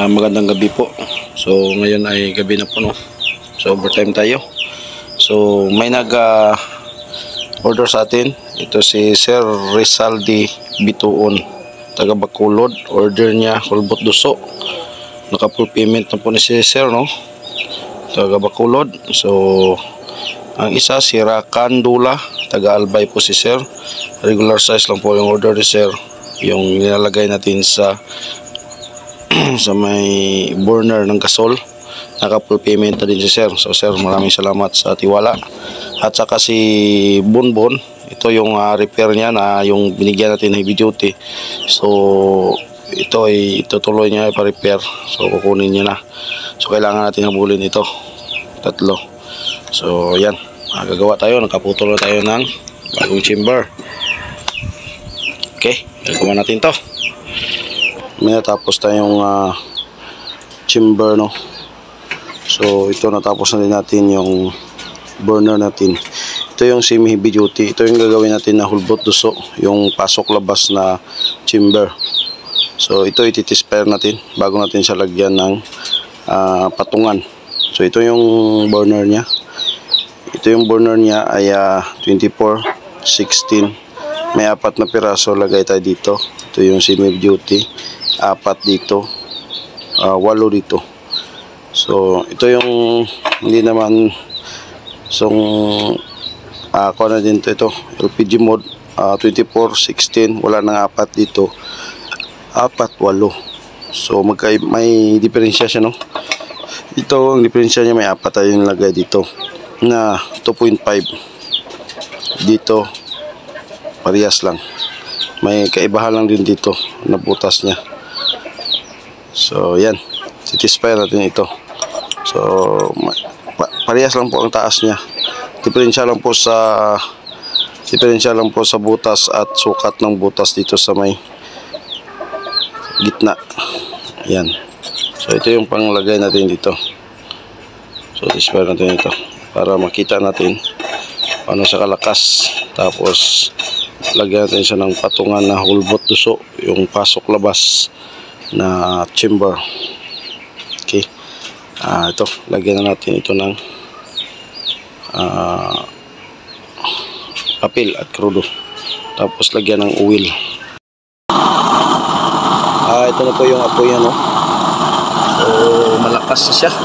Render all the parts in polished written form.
Magandang gabi po. So ngayon ay gabi na po, no. So overtime tayo. So may order sa atin. Ito si Sir Rizaldi Bituon, taga Bacolod. Order niya kulbot duso. Naka full payment na po ni si Sir, no, taga Bacolod. So ang isa si Rakan Dula, taga Albay po si Sir. Regular size lang po yung order ni Sir. Yung nilalagay natin sa may burner ng gasol. Naka full payment na din si Sir. So Sir, maraming salamat sa tiwala. At saka si Bonbon, ito yung repair niya na yung binigyan natin heavy duty. So ito ay itutuloy niya ipa-repair. So kukunin niya na. So kailangan natin habulin ito. Tatlo. So yan, gagawa tayo. Nakaputol na tayo ng bagong chamber. Okay, gagawa natin to. May natapos tayong chamber, no. So ito, natapos na din natin yung burner natin. Ito yung semi heavy duty. Ito yung gagawin natin na hulbot duso, yung pasok labas na chamber. So ito ititispire natin bago natin siya lagyan ng patungan. So ito yung burner niya. Ito yung burner niya ay 24, 16. May 4 na piraso lagay tayo dito. Ito yung semi heavy duty. 4 dito, 8 dito. So ito yung hindi naman ako na din ito LPG mode, 24, 16. Wala nang 4 dito, 4, 8. So may diferensya siya, no. Ito ang diferensya niya, may 4 tayo nilagay dito na 2.5. Dito parehas lang, may kaibahan lang din dito na butas niya. So yan, titispire natin ito. So parehas lang po ang taas niya. Diferensya lang po sa butas at sukat ng butas dito sa may gitna. Yan. So ito yung panglagay natin dito. So titispire natin ito para makita natin paano siya kalakas. Tapos lagyan natin siya ng patungan na hulbot duso, yung pasok labas na chamber. Okay. Ito, lagyan na natin ito ng papel at krudo. Tapos lagyan ng oil. Ito na po yung apoy niya, no. So malakas siya.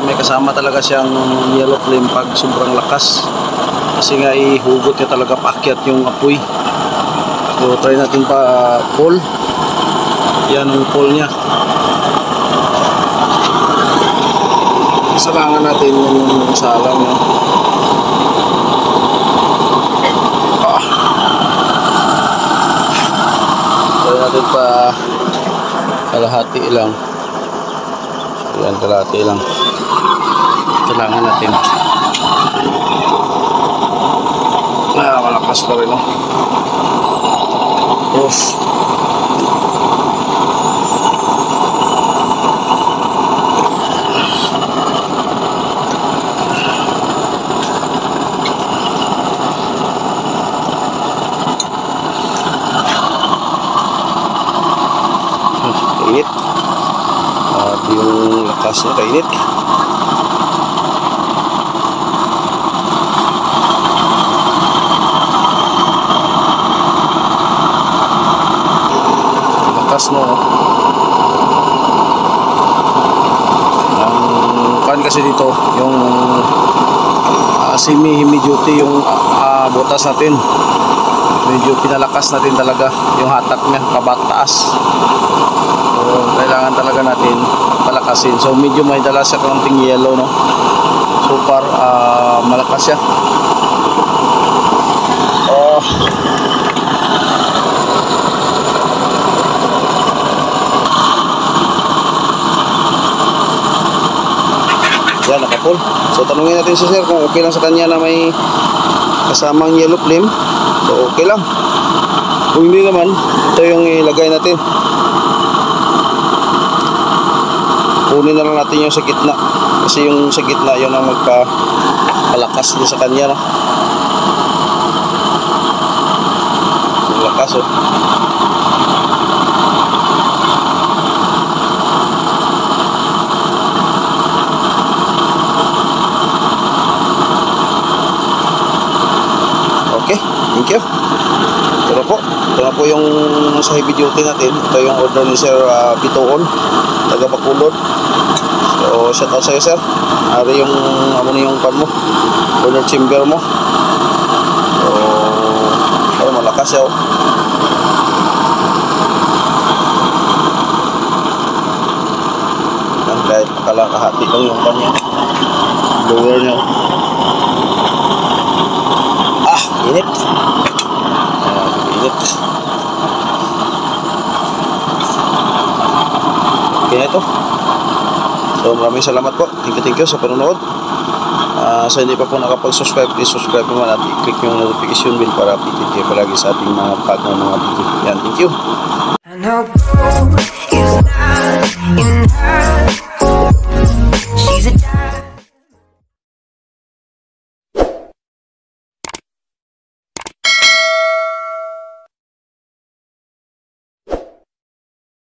May kasama talaga siyang yellow flame pag sobrang lakas. Kasi nga ihugot niya talaga, paakyat yung apoy. So try natin pa pull. Yan ang pull niya. Salangan natin yung salang niya. Try natin pa kalahati lang. So yan, kalahati lang. Salangan natin. Malakas pa rin, no. Off. Kainit. Yung lakas niya kainit. No. Ang kan kasi dito yung semi duty yung butas natin, medyo pinalakas natin talaga yung hatak niya kabataas. So kailangan talaga natin palakasin. So medyo may dala siya konting yellow, no. So far malakas siya. Yan, nakapul. So tanungin natin si Sir kung okay lang sa kanya na may kasamang yellow flame. So okay lang. Kung hindi naman, ito yung ilagay natin. Kunin na lang natin yung sa gitna. Kasi yung sa gitna yun ang magpalakas din sa kanya, no? Yung lakas, oh. Thank you. Ito na po. Ito na po yung sa heavy duty natin. Ito yung order ni Sir Bitoon, taga Bacolod. So, shout out sa'yo, sir. Ari yung, ano na yung pan mo, burner chamber mo. So, ay, malakas yaw. Yan, kahit kalakahati lang yung pan niya. Blower niya. Ah, init. Init. Okay na ito. So maraming salamat po. Thank you sa panonood. Sa hindi pa po nakapag-subscribe, please subscribe naman at i-click yung notification bell para updated kayo palagi sa ating mga bagong mga video. Yan, thank you.